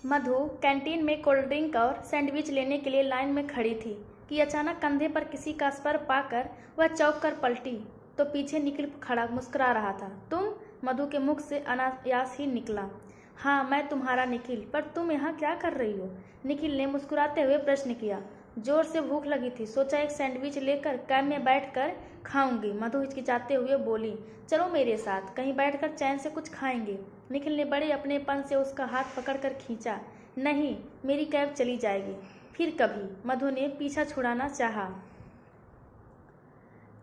मधु canteen में cold drink और sandwich लेने के लिए लाइन में खड़ी थी कि अचानक कंधे पर किसी का स्पर पाकर वह चौंक कर पलटी तो पीछे निखिल खड़ा मुस्कुरा रहा था। तुम? मधु के मुख से अनायास ही निकला। हाँ, मैं तुम्हारा निखिल, पर तुम यहाँ क्या कर रही हो? निखिल ने मुस्कुराते हुए प्रश्न किया। जोर से भूख लगी थी, सोचा एक सैंडविच लेकर कैब में बैठकर खाऊंगी। मधु हिचकिचाते हुए बोली, चलो मेरे साथ, कहीं बैठकर चैन से कुछ खाएंगे। निखिल ने बड़े अपनेपन से उसका हाथ पकड़कर खींचा। नहीं, मेरी कैब चली जाएगी, फिर कभी। मधु ने पीछा छुड़ाना चाहा।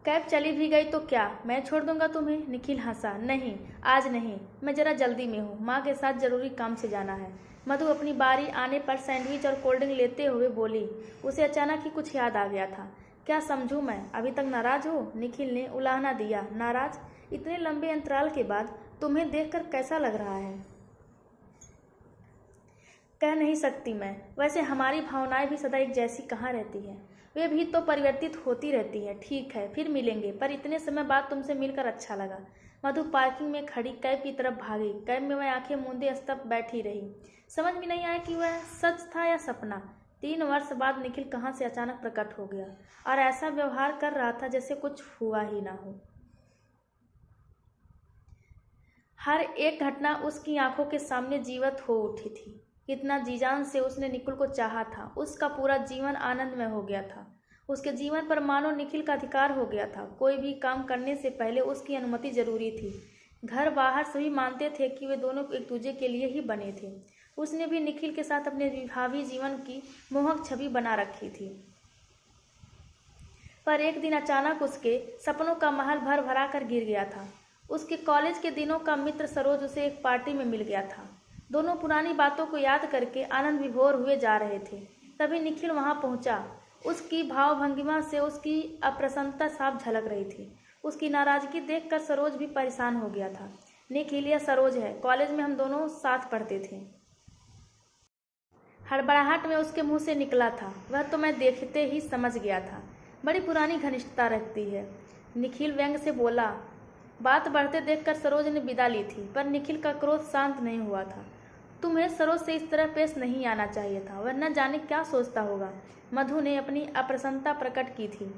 कैब चली भी गई तो क्या, मैं छोड़ दूंगा तुम्हें? निखिल हंसा। नहीं, आज नहीं, मैं जरा जल्दी में हूँ, माँ के साथ जरूरी काम से जाना है। मधु अपनी बारी आने पर सैंडविच और कोल्ड ड्रिंक लेते हुए बोली। उसे अचानक ही कुछ याद आ गया था। क्या समझूं मैं, अभी तक नाराज हो? निखिल ने उलाहना दिया। नाराज? इतने लंबे अंतराल के बाद तुम्हें देखकर कैसा लग रहा है? कह नहीं सकती मैं। वैसे हमारी भावनाएं भी सदा एक जैसी कहाँ रहती है, वे भी तो परिवर्तित होती रहती है। ठीक है, फिर मिलेंगे, पर इतने समय बाद तुमसे मिलकर अच्छा लगा। मधु पार्किंग में खड़ी कैब की तरफ भागी। कैब में वह आंखें मूंदे स्तब्ध बैठी रही। समझ में नहीं आया कि वह सच था या सपना। 3 वर्ष बाद निखिल कहाँ से अचानक प्रकट हो गया और ऐसा व्यवहार कर रहा था जैसे कुछ हुआ ही ना हो। हर एक घटना उसकी आंखों के सामने जीवित हो उठी थी। कितना जीजान से उसने निखिल को चाहा था। उसका पूरा जीवन आनंदमय हो गया था। उसके जीवन पर मानो निखिल का अधिकार हो गया था। कोई भी काम करने से पहले उसकी अनुमति जरूरी थी। घर बाहर सभी मानते थे कि वे दोनों एक दूसरे के लिए ही बने थे। उसने भी निखिल के साथ अपने भावी जीवन की मोहक छवि बना रखी थी। पर एक दिन अचानक उसके सपनों का महल भर भरा कर गिर गया था। उसके कॉलेज के दिनों का मित्र सरोज उसे एक पार्टी में मिल गया था। दोनों पुरानी बातों को याद करके आनंद विभोर हुए जा रहे थे। तभी निखिल वहां पहुंचा। उसकी भावभंगिमा से उसकी अप्रसन्नता साफ झलक रही थी। उसकी नाराजगी देखकर सरोज भी परेशान हो गया था। निखिल, यह सरोज है, कॉलेज में हम दोनों साथ पढ़ते थे। हड़बड़ाहट में उसके मुंह से निकला था। वह तो मैं देखते ही समझ गया था, बड़ी पुरानी घनिष्ठता रखती है। निखिल व्यंग से बोला। बात बढ़ते देखकर सरोज ने विदा ली थी, पर निखिल का क्रोध शांत नहीं हुआ था। तुम्हें सरोज से इस तरह पेश नहीं आना चाहिए था, वह न जाने क्या सोचता होगा। मधु ने अपनी अप्रसन्नता प्रकट की थी।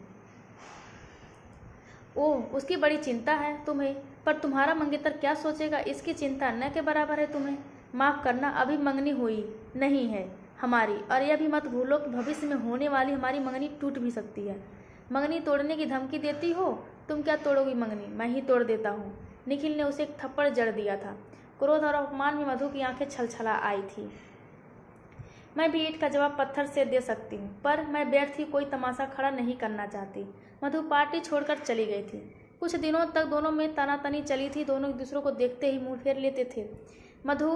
ओह, उसकी बड़ी चिंता है तुम्हें, पर तुम्हारा मंगेतर क्या सोचेगा, इसकी चिंता न के बराबर है तुम्हें। माफ करना, अभी मंगनी हुई नहीं है हमारी, और यह भी मत भूलो कि भविष्य में होने वाली हमारी मंगनी टूट भी सकती है। मंगनी तोड़ने की धमकी देती हो? तुम क्या तोड़ोगी मंगनी? मैं ही तोड़ देता हूँ। निखिल ने उसे एक थप्पड़ जड़ दिया था। क्रोध और अपमान में मधु की आंखें छलछला आई थी। मैं भी ईंट का जवाब पत्थर से दे सकती हूँ, पर मैं व्यर्थ ही कोई तमाशा खड़ा नहीं करना चाहती। मधु पार्टी छोड़कर चली गई थी। कुछ दिनों तक दोनों में तनातनी चली थी। दोनों एक दूसरे को देखते ही मुंह फेर लेते थे। मधु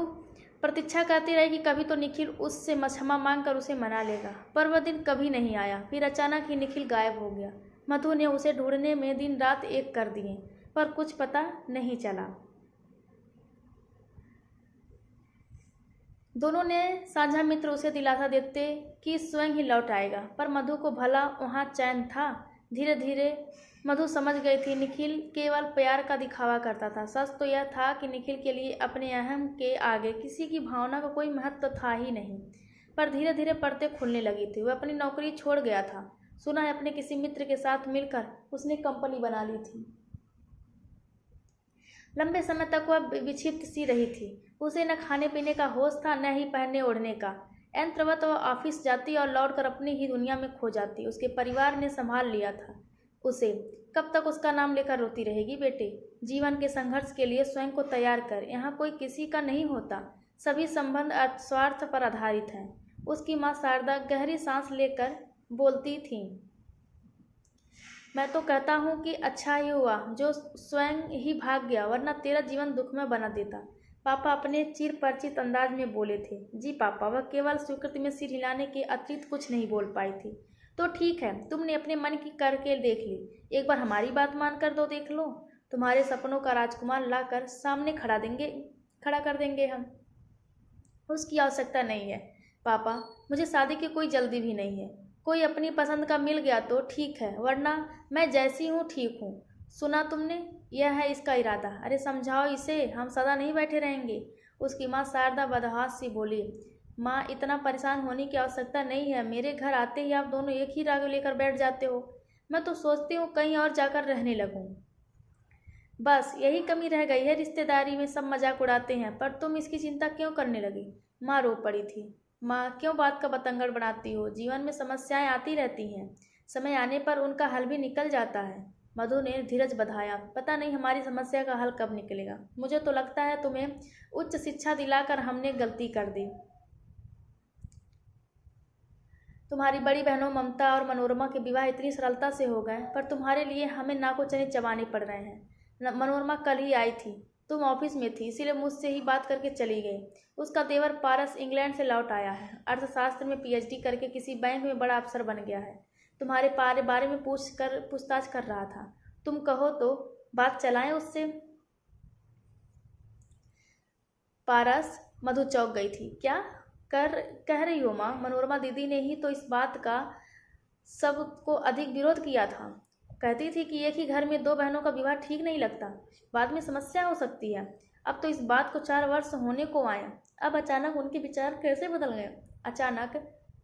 प्रतीक्षा करती रही कि कभी तो निखिल उससे क्षमा मांगकर उसे मना लेगा, पर वह दिन कभी नहीं आया। फिर अचानक ही निखिल गायब हो गया। मधु ने उसे ढूंढने में दिन रात एक कर दिए, पर कुछ पता नहीं चला। दोनों ने साझा मित्र उसे दिलासा देते कि स्वयं ही लौट आएगा, पर मधु को भला वहाँ चैन था? धीरे धीरे मधु समझ गई थी निखिल केवल प्यार का दिखावा करता था। सच तो यह था कि निखिल के लिए अपने अहम के आगे किसी की भावना का कोई महत्व था ही नहीं। पर धीरे धीरे परतें खुलने लगी थी। वह अपनी नौकरी छोड़ गया था। सुना है अपने किसी मित्र के साथ मिलकर उसने कंपनी बना ली थी। लंबे समय तक वह विक्षिप्त सी रही थी। उसे न खाने पीने का होश था, न ही पहनने ओढ़ने का। यंत्रवत वह ऑफिस जाती और लौटकर अपनी ही दुनिया में खो जाती। उसके परिवार ने संभाल लिया था उसे। कब तक उसका नाम लेकर रोती रहेगी? बेटे, जीवन के संघर्ष के लिए स्वयं को तैयार कर। यहाँ कोई किसी का नहीं होता। सभी संबंध स्वार्थ पर आधारित हैं। उसकी माँ शारदा गहरी सांस लेकर बोलती थी। मैं तो कहता हूँ कि अच्छा ही हुआ जो स्वयं ही भाग गया, वरना तेरा जीवन दुखमय बना देता। पापा अपने चिर परिचित अंदाज में बोले थे। जी पापा। वह केवल स्वीकृति में सिर हिलाने के अतिरिक्त कुछ नहीं बोल पाई थी। तो ठीक है, तुमने अपने मन की करके देख ली, एक बार हमारी बात मान कर दो, देख लो। तुम्हारे सपनों का राजकुमार लाकर सामने खड़ा कर देंगे हम। उसकी आवश्यकता नहीं है पापा, मुझे शादी की कोई जल्दी भी नहीं है। कोई अपनी पसंद का मिल गया तो ठीक है, वरना मैं जैसी हूँ ठीक हूँ। सुना तुमने, यह है इसका इरादा। अरे समझाओ इसे, हम सदा नहीं बैठे रहेंगे। उसकी माँ शारदा बदहास सी बोली। माँ, इतना परेशान होने की आवश्यकता नहीं है। मेरे घर आते ही आप दोनों एक ही राग लेकर बैठ जाते हो। मैं तो सोचती हूँ कहीं और जाकर रहने लगूँ। बस यही कमी रह गई है, रिश्तेदारी में सब मजाक उड़ाते हैं, पर तुम इसकी चिंता क्यों करने लगी? माँ रो पड़ी थी। माँ, क्यों बात का बतंगड़ बनाती हो? जीवन में समस्याएं आती रहती हैं, समय आने पर उनका हल भी निकल जाता है। मधु ने धीरज बंधाया। पता नहीं हमारी समस्या का हल कब निकलेगा। मुझे तो लगता है तुम्हें उच्च शिक्षा दिलाकर हमने गलती कर दी। तुम्हारी बड़ी बहनों ममता और मनोरमा के विवाह इतनी सरलता से हो गए, पर तुम्हारे लिए हमें नाको चने चबाने पड़ रहे हैं। मनोरमा कल ही आई थी। तुम ऑफिस में थी, इसीलिए मुझसे ही बात करके चली गई। उसका देवर पारस इंग्लैंड से लौट आया है। अर्थशास्त्र में पीएचडी करके किसी बैंक में बड़ा अफसर बन गया है। तुम्हारे बारे में पूछताछ कर रहा था। तुम कहो तो बात चलाएं उससे। पारस? मधु चौंक गई थी। क्या कर कह रही हो माँ? मनोरमा दीदी ने ही तो इस बात का सबको अधिक विरोध किया था। कहती थी कि एक ही घर में दो बहनों का विवाह ठीक नहीं लगता, बाद में समस्या हो सकती है। अब तो इस बात को 4 वर्ष होने को आए, अब अचानक उनके विचार कैसे बदल गए? अचानक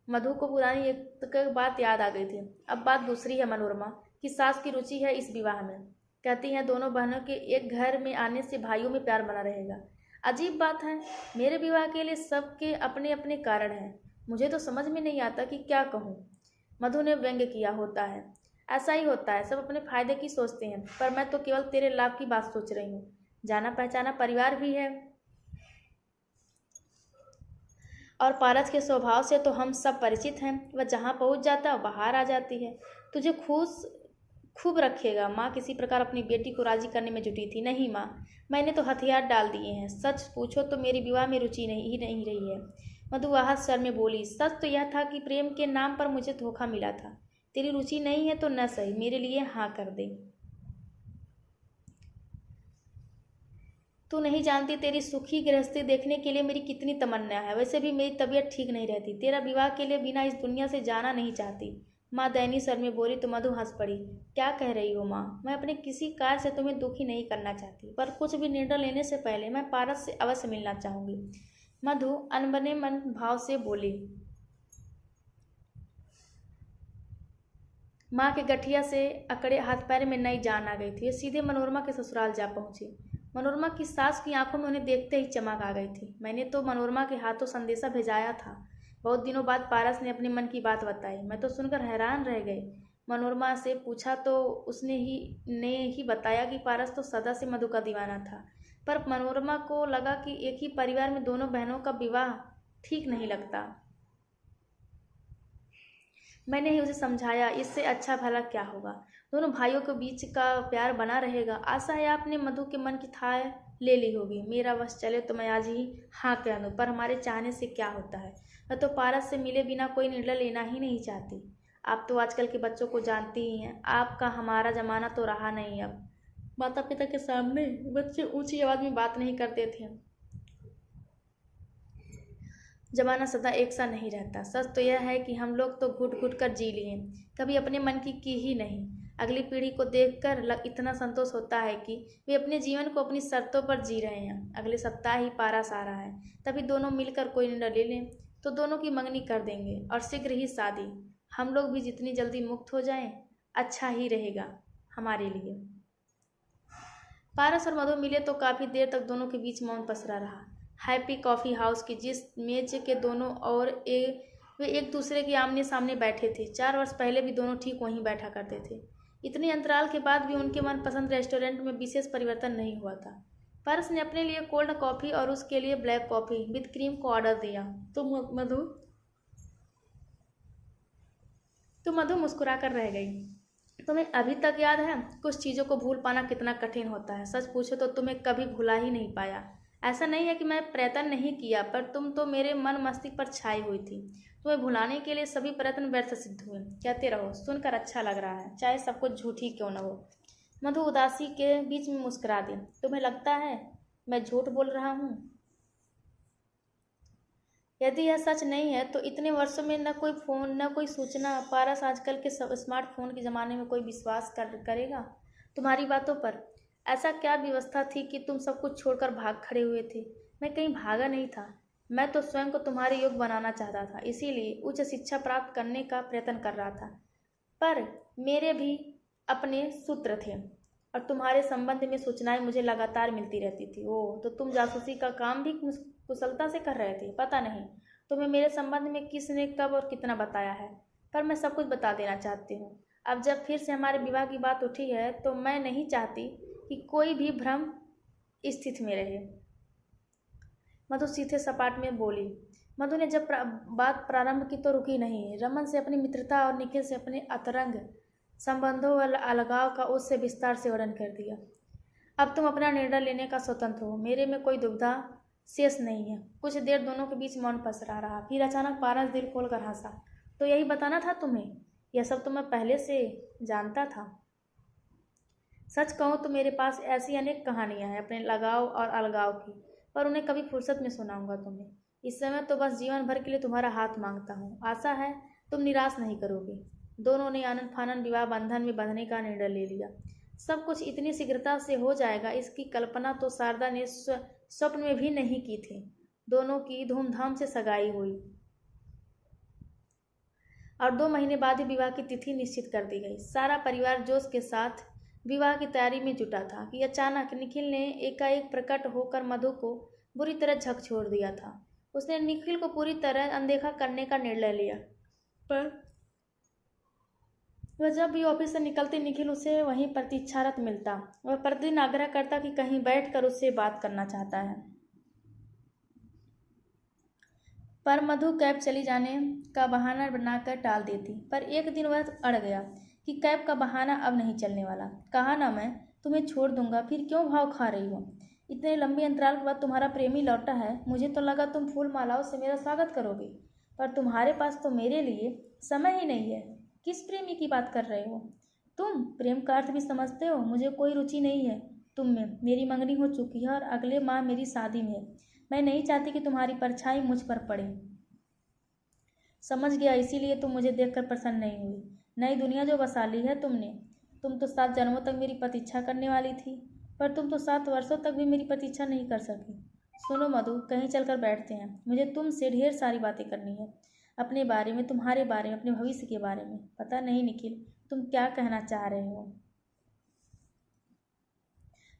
मधु को पुरानी एक बात याद आ गई थी। अब बात दूसरी है मनोरमा की सास की रुचि है इस विवाह में। कहती हैं दोनों बहनों के एक घर में आने से भाइयों में प्यार बना रहेगा। अजीब बात है। मेरे विवाह के लिए सबके अपने अपने कारण हैं। मुझे तो समझ में नहीं आता कि क्या कहूँ। मधु ने व्यंग्य किया। होता है, ऐसा ही होता है, सब अपने फायदे की सोचते हैं, पर मैं तो केवल तेरे लाभ की बात सोच रही हूँ। जाना पहचाना परिवार भी है, और पारस के स्वभाव से तो हम सब परिचित हैं। वह जहाँ पहुँच जाता बाहर आ जाती है। तुझे खूब रखेगा। माँ किसी प्रकार अपनी बेटी को राजी करने में जुटी थी। नहीं माँ, मैंने तो हथियार डाल दिए हैं। सच पूछो तो मेरी विवाह में रुचि नहीं रही है। मधु आहत स्वर में बोली। सच तो यह था कि प्रेम के नाम पर मुझे धोखा मिला था। तेरी रुचि नहीं है तो न सही, मेरे लिए हाँ कर दे। तू नहीं जानती तेरी सुखी गृहस्थी देखने के लिए मेरी कितनी तमन्ना है। वैसे भी मेरी तबीयत ठीक नहीं रहती। तेरा विवाह के लिए बिना इस दुनिया से जाना नहीं चाहती। माँ दयनीय स्वर में बोली तो मधु हंस पड़ी। क्या कह रही हो माँ? मैं अपने किसी कार्य से तुम्हें दुखी नहीं करना चाहती, पर कुछ भी निर्णय लेने से पहले मैं पारस से अवश्य मिलना चाहूंगी। मधु अनबने मन भाव से बोली। माँ के गठिया से अकड़े हाथ पैर में नई जान आ गई थी। सीधे मनोरमा के ससुराल जा पहुंची। मनोरमा की सास की आंखों में उन्हें देखते ही चमक आ गई थी। मैंने तो मनोरमा के हाथों संदेशा भेजाया था। बहुत दिनों बाद पारस ने अपने मन की बात बताई। मैं तो सुनकर हैरान रह गई। मनोरमा से पूछा तो उसने ही बताया कि पारस तो सदा से मधु का दीवाना था, पर मनोरमा को लगा कि एक ही परिवार में दोनों बहनों का विवाह ठीक नहीं लगता। मैंने ही उसे समझाया, इससे अच्छा भला क्या होगा, दोनों भाइयों के बीच का प्यार बना रहेगा। आशा है आपने मधु के मन की थाह ले ली होगी। मेरा बस चले तो मैं आज ही हाँ कह दूँ, पर हमारे चाहने से क्या होता है। मैं तो पारस से मिले बिना कोई निर्णय लेना ही नहीं चाहती। आप तो आजकल के बच्चों को जानती ही हैं। आपका हमारा जमाना तो रहा नहीं। अब माता पिता के सामने बच्चे ऊंची आवाज में बात नहीं करते थे। जमाना सदा एक सा नहीं रहता। सच तो यह है कि हम लोग तो घुट घुट कर जी लिए, कभी अपने मन की ही नहीं। अगली पीढ़ी को देखकर इतना संतोष होता है कि वे अपने जीवन को अपनी शर्तों पर जी रहे हैं। अगले सप्ताह ही पारस आ रहा है, तभी दोनों मिलकर कोई निर्णय ले लें तो दोनों की मंगनी कर देंगे और शीघ्र ही शादी। हम लोग भी जितनी जल्दी मुक्त हो जाएं, अच्छा ही रहेगा हमारे लिए। पारस और मधु मिले तो काफ़ी देर तक दोनों के बीच मौन पसरा रहा। हैप्पी कॉफ़ी हाउस की जिस मेज के दोनों और वे एक दूसरे के आमने सामने बैठे थे। 4 वर्ष पहले भी दोनों ठीक वहीं बैठा करते थे। इतने अंतराल के बाद भी उनके मनपसंद रेस्टोरेंट में विशेष परिवर्तन नहीं हुआ था। पारस ने अपने लिए कोल्ड कॉफ़ी और उसके लिए ब्लैक कॉफ़ी विद क्रीम को ऑर्डर दिया तो मधु मुस्कुराकर रह गई। तुम्हें अभी तक याद है कुछ चीज़ों को भूल पाना कितना कठिन होता है? सच पूछो तो तुम्हें कभी भुला ही नहीं पाया। ऐसा नहीं है कि मैं प्रयत्न नहीं किया, पर तुम तो मेरे मन मस्तिष्क पर छाई हुई थी। तुम्हें भुलाने के लिए सभी प्रयत्न व्यर्थ सिद्ध हुए। कहते रहो, सुनकर अच्छा लग रहा है, चाहे सब कुछ झूठ ही क्यों न हो। मधु उदासी के बीच में मुस्कुरा दी। तुम्हें लगता है मैं झूठ बोल रहा हूँ? यदि यह सच नहीं है तो इतने वर्षों में न कोई फ़ोन न कोई सूचना। पारस आजकल के सब स्मार्टफोन के ज़माने में कोई विश्वास करेगा तुम्हारी बातों पर? ऐसा क्या व्यवस्था थी कि तुम सब कुछ छोड़कर भाग खड़े हुए थे? मैं कहीं भागा नहीं था। मैं तो स्वयं को तुम्हारे योग्य बनाना चाहता था, इसीलिए उच्च शिक्षा प्राप्त करने का प्रयत्न कर रहा था। पर मेरे भी अपने सूत्र थे और तुम्हारे संबंध में सूचनाएं मुझे लगातार मिलती रहती थी। ओह, तो तुम जासूसी का काम भी कुशलता से कर रहे थे। पता नहीं तुम्हें मेरे संबंध में किसने कब और कितना बताया है, पर मैं सब कुछ बता देना चाहती हूँ। अब जब फिर से हमारे विवाह की बात उठी है तो मैं नहीं चाहती कि कोई भी भ्रम स्थिति में रहे। मधु सीधे सपाट में बोली। मधु ने जब बात प्रारंभ की तो रुकी नहीं। रमन से अपनी मित्रता और निखिल से अपने अतरंग संबंधों व अलगाव का उससे विस्तार से वर्णन कर दिया। अब तुम अपना निर्णय लेने का स्वतंत्र हो, मेरे में कोई दुविधा शेष नहीं है। कुछ देर दोनों के बीच मौन पसरा रहा, फिर अचानक पारस दिल खोलकर हंसा। तो यही बताना था तुम्हें? यह सब तो मैं पहले से जानता था। सच कहूँ तो मेरे पास ऐसी अनेक कहानियां हैं अपने लगाव और अलगाव की, पर उन्हें कभी फुर्सत में सुनाऊंगा तुम्हें। इस समय तो बस जीवन भर के लिए तुम्हारा हाथ मांगता हूँ। आशा है तुम निराश नहीं करोगे। दोनों ने आनन फानन विवाह बंधन में बंधने का निर्णय ले लिया। सब कुछ इतनी शीघ्रता से हो जाएगा, इसकी कल्पना तो शारदा ने स्वप्न में भी नहीं की थी। दोनों की धूमधाम से सगाई हुई और 2 महीने बाद ही विवाह की तिथि निश्चित कर दी गई। सारा परिवार जोश के साथ विवाह की तैयारी में जुटा था कि अचानक निखिल ने एकाएक प्रकट होकर मधु को बुरी तरह झकझोर दिया था। उसने निखिल को पूरी तरह अनदेखा करने का निर्णय लिया, पर वह जब भी ऑफिस से निकलती निखिल उसे वहीं प्रतीक्षारत मिलता। वह प्रतिदिन आग्रह करता कि कहीं बैठकर उससे बात करना चाहता है, पर मधु कैब चली जाने का बहाना बनाकर टाल देती। पर एक दिन वह अड़ गया कि कैब का बहाना अब नहीं चलने वाला। कहा ना मैं तुम्हें छोड़ दूंगा, फिर क्यों भाव खा रही हो? इतने लंबे अंतराल के बाद तुम्हारा प्रेमी लौटा है। मुझे तो लगा तुम फूल मालाओं से मेरा स्वागत करोगे, पर तुम्हारे पास तो मेरे लिए समय ही नहीं है। किस प्रेमी की बात कर रहे हो तुम? प्रेम का अर्थ भी समझते हो? मुझे कोई रुचि नहीं है तुम में। मेरी मंगनी हो चुकी है और अगले माह मेरी शादी में है। मैं नहीं चाहती कि तुम्हारी परछाई मुझ पर पड़े। समझ गया, इसीलिए तुम मुझे देखकर प्रसन्न नहीं हुई। नई दुनिया जो बसा ली है तुमने। तुम तो 7 जन्मों तक मेरी प्रतीक्षा करने वाली थी, पर तुम तो 7 वर्षों तक भी मेरी प्रतीक्षा नहीं कर सकी। सुनो मधु, कहीं चलकर बैठते हैं। मुझे तुमसे ढेर सारी बातें करनी है, अपने बारे में, तुम्हारे बारे में, अपने भविष्य के बारे में। पता नहीं निखिल तुम क्या कहना चाह रहे हो।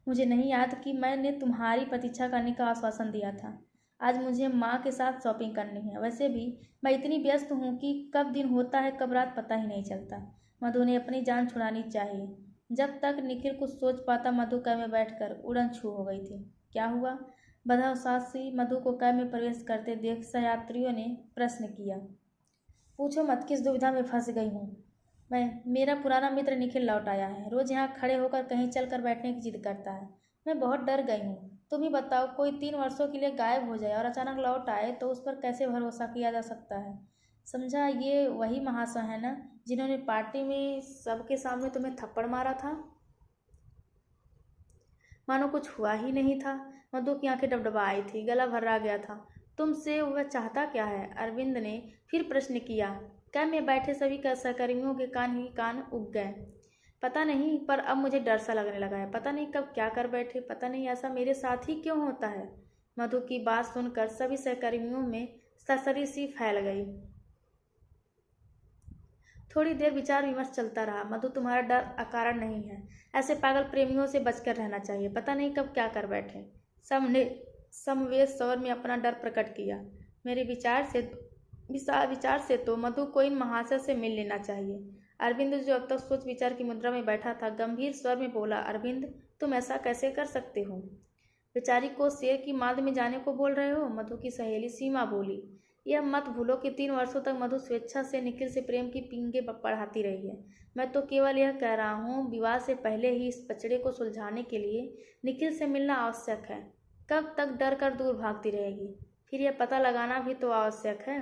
मुझे नहीं याद कि मैंने तुम्हारी प्रतीक्षा करने का आश्वासन दिया था। आज मुझे माँ के साथ शॉपिंग करनी है। वैसे भी मैं इतनी व्यस्त हूँ कि कब दिन होता है कब रात पता ही नहीं चलता। मधु ने अपनी जान छुड़ानी चाहिए। जब तक निखिल कुछ सोच पाता, मधु कैब में बैठकर उड़न छू हो गई थी। क्या हुआ? बदहवासी मधु को कैब में प्रवेश करते देख सहयात्रियों ने प्रश्न किया। पूछो मत, किस दुविधा में फंस गई हूँ मैं। मेरा पुराना मित्र निखिल लौट आया है। रोज यहाँ खड़े होकर कहीं चलकर बैठने की जिद करता है। मैं बहुत डर गई हूँ। तुम ही बताओ, कोई 3 वर्षों के लिए गायब हो जाए और अचानक लौट आए तो उस पर कैसे भरोसा किया जा सकता है? समझा, ये वही महाशय है ना जिन्होंने पार्टी में सबके सामने तुम्हें थप्पड़ मारा था? मानो कुछ हुआ ही नहीं था। मधु की आंखें डबडबा आई थी, गला भर्रा गया था। तुमसे वह चाहता क्या है? अरविंद ने फिर प्रश्न किया। कैब में बैठे सभी सहकर्मियों के कान ही कान उग गए। पता नहीं, पर अब मुझे डर सा लगने लगा है। पता नहीं कब क्या कर बैठे, पता नहीं ऐसा मेरे साथ ही क्यों होता है। मधु की बात सुनकर सभी सहकर्मियों में सरसरी सी फैल गई। थोड़ी देर विचार विमर्श चलता रहा। मधु, तुम्हारा डर अकारण नहीं है। ऐसे पागल प्रेमियों से बचकर रहना चाहिए। पता नहीं कब क्या कर बैठे। सब ने समवेत स्वर में अपना डर प्रकट किया। मेरे विचार से तो मधु को इन महाशय से मिल लेना चाहिए। अरविंद, जो अब तक सोच विचार की मुद्रा में बैठा था, गंभीर स्वर में बोला। अरविंद, तुम ऐसा कैसे कर सकते हो? बेचारी को शेर की मांद में जाने को बोल रहे हो? मधु की सहेली सीमा बोली। यह मत भूलो कि 3 वर्षों तक मधु स्वेच्छा से निखिल से प्रेम की पींगे पढ़ाती रही है। मैं तो केवल यह कह रहा हूँ, विवाह से पहले ही इस पचड़े को सुलझाने के लिए निखिल से मिलना आवश्यक है। कब तक डर कर दूर भागती रहेगी? फिर यह पता लगाना भी तो आवश्यक है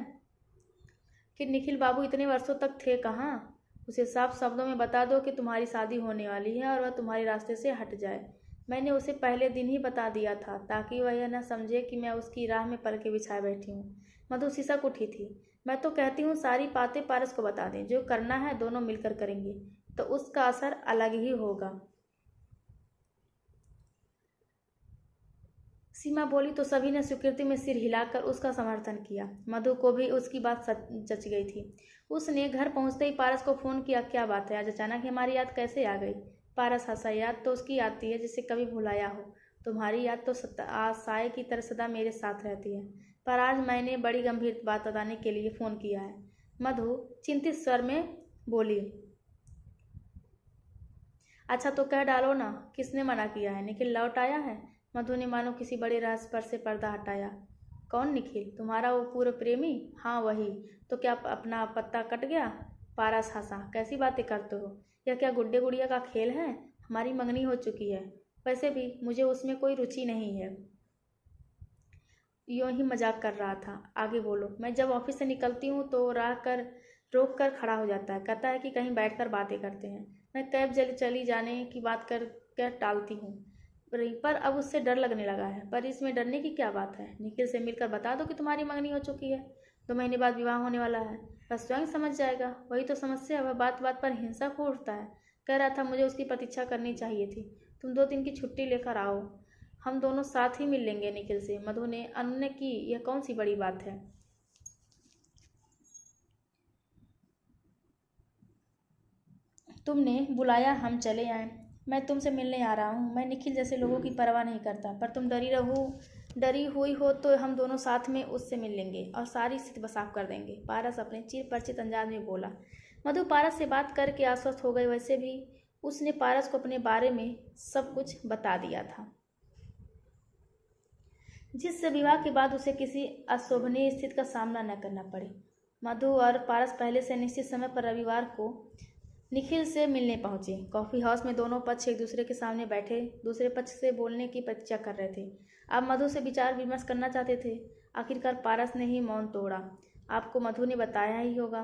कि निखिल बाबू इतने वर्षों तक थे कहाँ। उसे साफ शब्दों में बता दो कि तुम्हारी शादी होने वाली है और वह तुम्हारे रास्ते से हट जाए। मैंने उसे पहले दिन ही बता दिया था, ताकि वह यह न समझे कि मैं उसकी राह में पलके बिछाए बैठी हूँ। मधु सिसक उठी थी। मैं तो कहती हूँ सारी बातें पारस को बता दें। जो करना है दोनों मिलकर करेंगे तो उसका असर अलग ही होगा। सीमा बोली तो सभी ने स्वीकृति में सिर हिलाकर उसका समर्थन किया। मधु को भी उसकी बात जच गई थी। उसने घर पहुंचते ही पारस को फ़ोन किया, क्या बात है, आज अचानक हमारी याद कैसे आ गई? पारस हंसा, याद तो उसकी आती है जिसे कभी भुलाया हो। तुम्हारी याद तो साय की तरह सदा मेरे साथ रहती है, पर आज मैंने बड़ी गंभीर बात बताने के लिए फ़ोन किया है। मधु चिंतित स्वर में बोली, अच्छा तो कह डालो ना, किसने मना किया है? निखिल लौट आया है? मधु ने मानो किसी बड़े रहस्य पर से पर्दा हटाया। कौन निखिल? तुम्हारा वो पूर्व प्रेमी? हाँ वही। तो क्या अपना पत्ता कट गया? पारस हंसा, कैसी बातें करते हो? यह क्या गुड्डे गुड़िया का खेल है? हमारी मंगनी हो चुकी है। वैसे भी मुझे उसमें कोई रुचि नहीं है। यूं ही मजाक कर रहा था, आगे बोलो। मैं जब ऑफिस से निकलती हूँ तो रोक कर खड़ा हो जाता है, कहता है कि कहीं बैठकर बातें करते हैं। मैं कैब चली जाने की बात कर टालती हूँ, पर अब उससे डर लगने लगा है। पर इसमें डरने की क्या बात है? निखिल से मिलकर बता दो कि तुम्हारी मंगनी हो चुकी है, 2 महीने बाद विवाह होने वाला है, बस स्वयं समझ जाएगा। वही तो समस्या है, वह बात बात पर हिंसा को उठता है। कह रहा था मुझे उसकी प्रतीक्षा करनी चाहिए थी। तुम 2 दिन की छुट्टी लेकर आओ, हम दोनों साथ ही मिल लेंगे निखिल से। मधु ने अन्य की, यह कौन सी बड़ी बात है? तुमने बुलाया, हम चले आए। मैं तुमसे मिलने आ रहा हूँ। मैं निखिल जैसे लोगों की परवाह नहीं करता, पर तुम डरी हुई हो तो हम दोनों साथ में उससे मिल लेंगे और सारी स्थिति साफ कर देंगे, पारस अपने चिर परिचित अंदाज में बोला। मधु पारस से बात करके आश्वस्त हो गई। वैसे भी उसने पारस को अपने बारे में सब कुछ बता दिया था, जिससे विवाह के बाद उसे किसी अशोभनीय स्थिति का सामना न करना पड़े। मधु और पारस पहले से निश्चित समय पर रविवार को निखिल से मिलने पहुंचे। कॉफ़ी हाउस में दोनों पक्ष एक दूसरे के सामने बैठे दूसरे पक्ष से बोलने की प्रतीक्षा कर रहे थे। अब मधु से विचार विमर्श करना चाहते थे। आखिरकार पारस ने ही मौन तोड़ा। आपको मधु ने बताया ही होगा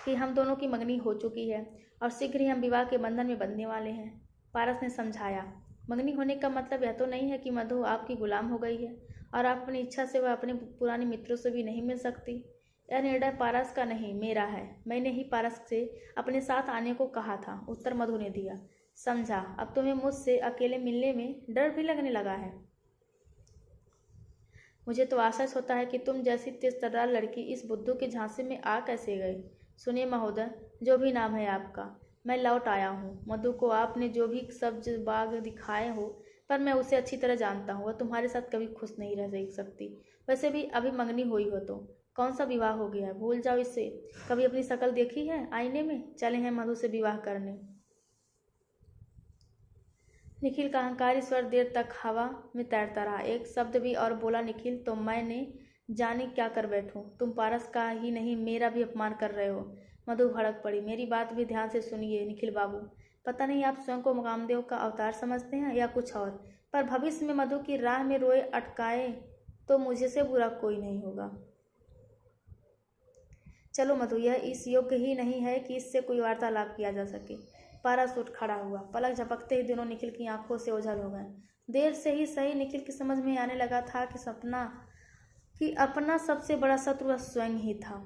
कि हम दोनों की मंगनी हो चुकी है और शीघ्र ही हम विवाह के बंधन में बंधने वाले हैं। पारस ने समझाया, मंगनी होने का मतलब यह तो नहीं है कि मधु आपकी गुलाम हो गई है और आप अपनी इच्छा से वह अपने पुराने मित्रों से भी नहीं मिल सकती। यह निर्णय पारस का नहीं, मेरा है। मैंने ही पारस से अपने साथ आने को कहा था, उत्तर मधु ने दिया। समझा, अब तुम्हें मुझसे अकेले मिलने में डर भी लगने लगा है। मुझे तो आश्चर्य होता है कि तुम जैसी तेज तर्रार लड़की इस बुद्धू के झांसे में आ कैसे गई। सुनिए महोदय, जो भी नाम है आपका, मैं लौट आया हूँ। मधु को आपने जो भी सब्ज बाग दिखाए हो, पर मैं उसे अच्छी तरह जानता हूँ। वह तुम्हारे साथ कभी खुश नहीं रह सकती। वैसे भी अभी मंगनी हुई हो तो कौन सा विवाह हो गया है, भूल जाओ इसे। कभी अपनी शक्ल देखी है आईने में? चले हैं मधु से विवाह करने। निखिल का अहंकारी स्वर देर तक हवा में तैरता रहा। एक शब्द भी और बोला निखिल तो मैंने जाने क्या कर बैठूं। तुम पारस का ही नहीं मेरा भी अपमान कर रहे हो। मधु भड़क पड़ी। मेरी बात भी ध्यान से सुनिए निखिल बाबू, पता नहीं आप स्वयं को कामदेव का अवतार समझते हैं या कुछ और, पर भविष्य में मधु की राह में रोए अटकाए तो मुझे से बुरा कोई नहीं होगा। चलो मधु, यह इस योग्य ही नहीं है कि इससे कोई वार्तालाप किया जा सके। पारस उठ खड़ा हुआ। पलक झपकते ही दोनों निखिल की आंखों से ओझल हो गए। देर से ही सही निखिल की समझ में आने लगा था कि अपना सबसे बड़ा शत्रु स्वयं ही था।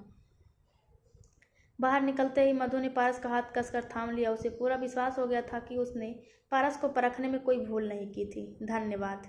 बाहर निकलते ही मधु ने पारस का हाथ कसकर थाम लिया। उसे पूरा विश्वास हो गया था कि उसने पारस को परखने में कोई भूल नहीं की थी। धन्यवाद।